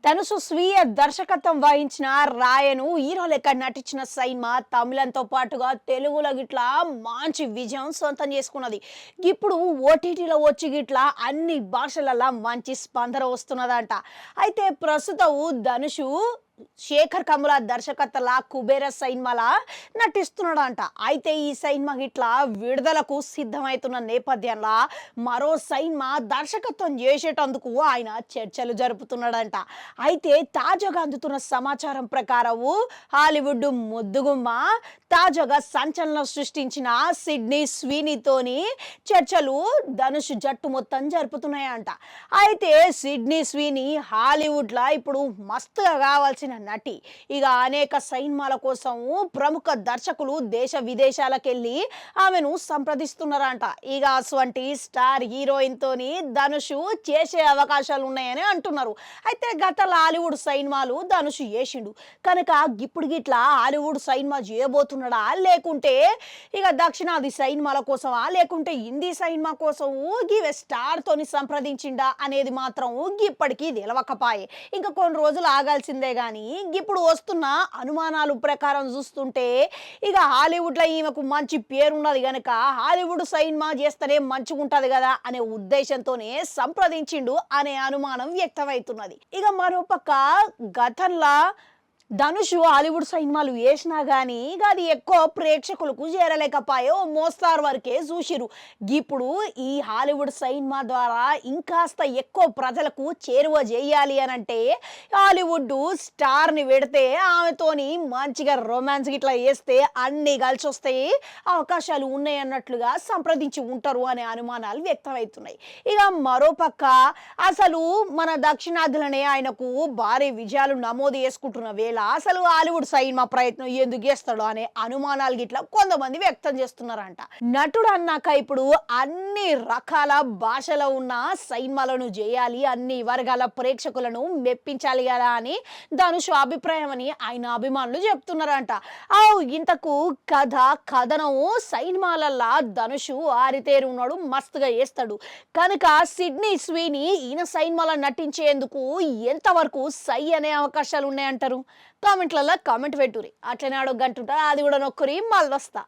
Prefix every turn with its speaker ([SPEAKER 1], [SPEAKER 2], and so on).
[SPEAKER 1] ధనుసు స్వీయ దర్శకత్వం వహించిన రాయను హీరో లెక్క నటించిన సైన్మా తమిళంతో పాటుగా తెలుగులో గిట్లా మంచి విజయం సొంతం చేసుకున్నది. ఇప్పుడు ఓటీటీలో వచ్చి గిట్లా అన్ని భాషలలో మంచి స్పందన వస్తున్నదంట. అయితే ప్రస్తుతం ధనుషు శేఖర్ కమ్ముల దర్శకత్వల కుబేర సైన్మాల నటిస్తున్నాడంట. అయితే ఈ సైన్మా గిట్లా విడుదలకు సిద్ధమవుతున్న నేపథ్యంలో మరో సైన్మా దర్శకత్వం చేసేటందుకు ఆయన చర్చలు జరుపుతున్నాడంట. అయితే తాజాగా అందుతున్న సమాచారం ప్రకారం హాలీవుడ్ ముద్దుగుమ్మ తాజాగా సంచలనం సృష్టించిన సిడ్నీ స్వీనీతోని చర్చలు ధనుష్ జట్టు మొత్తం జరుపుతున్నాయంట. అయితే సిడ్నీ స్వీనీ హాలీవుడ్లో ఇప్పుడు మస్తుగా కావాల్సిన నటి. ఇక అనేక సైన్మాల కోసం ప్రముఖ దర్శకులు దేశ విదేశాలకు వెళ్ళి ఆమెను సంప్రదిస్తున్నారంట. ఇక అటువంటి స్టార్ హీరోయిన్ తోని ధనుష్ చేసే అవకాశాలు ఉన్నాయని అంటున్నారు. అయితే గత హాలీవుడ్ సైన్మాలు ధనుష్ చేసిండు కనుక ఇప్పుడు గిట్లా హాలీవుడ్ సైన్మా చేయబోతున్నాడా, లేకుంటే ఇక దక్షిణాది సైన్మాల కోసమా, లేకుంటే హిందీ సైన్మా కోసం గివే స్టార్ తోని సంప్రదించిండా అనేది మాత్రం ఇప్పటికీ తెలవకపాయే. ఇంకా కొన్ని రోజులు ఆగాల్సిందే గాని ఇప్పుడు వస్తున్న అనుమానాలు ప్రకారం చూస్తుంటే ఇక హాలీవుడ్లో ఈమెకు మంచి పేరున్నది కనుక హాలీవుడ్ సైన్మా చేస్తేనే మంచిగా ఉంటది కదా అనే ఉద్దేశంతోనే సంప్రదించిండు అనే అనుమానం వ్యక్తమవుతున్నది. ఇక మరోపక్క గతంలో ధనుష్ హాలీవుడ్ సినిమాలు వేసినా కానీ అది ఎక్కువ ప్రేక్షకులకు చేరలేకపోయే ఓ మోస్తారు వరకే చూసిరు. ఇప్పుడు ఈ హాలీవుడ్ సినిమా ద్వారా ఇంకాస్త ఎక్కువ ప్రజలకు చేరువ చేయాలి అని అంటే హాలీవుడ్ స్టార్ని పెడితే ఆమెతోని మంచిగా రొమాన్స్ ఇట్లా వేస్తే అన్నీ కలిసి వస్తాయి, అవకాశాలు ఉన్నాయి అన్నట్లుగా సంప్రదించి ఉంటారు అనే అనుమానాలు వ్యక్తమవుతున్నాయి. ఇక మరోపక్క అసలు మన దక్షిణాదిలోనే ఆయనకు భారీ విజయాలు నమోదు చేసుకుంటున్న వేళ అసలు హాలీవుడ్ సైన్మా ప్రయత్నం ఎందుకు చేస్తాడో అనే అనుమానాలు గిట్లా కొంతమంది వ్యక్తం చేస్తున్నారంట. నటుడు అన్నాక ఇప్పుడు అన్ని రకాల భాషలో ఉన్న సైన్మాలను చేయాలి, అన్ని వర్గాల ప్రేక్షకులను మెప్పించాలి కదా అని ధనుష్ అభిప్రాయం అని ఆయన అభిమానులు చెప్తున్నారంట. ఇంతకు కథనం సైన్మాలల్లా ధనుష్ ఆరితేరు ఉన్నాడు, మస్తుగా చేస్తాడు కనుక సిడ్నీ స్వీనీ ఈయన సైన్మాలో నటించేందుకు ఎంతవరకు సై అనే అవకాశాలు ఉన్నాయంటారు? కామెంట్లలో కామెంట్ పెట్టురి. అట్లనే అడుగు గంటుంటా, అది కూడా నొక్కురి, మళ్ళీ వస్తా.